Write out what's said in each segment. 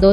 2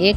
1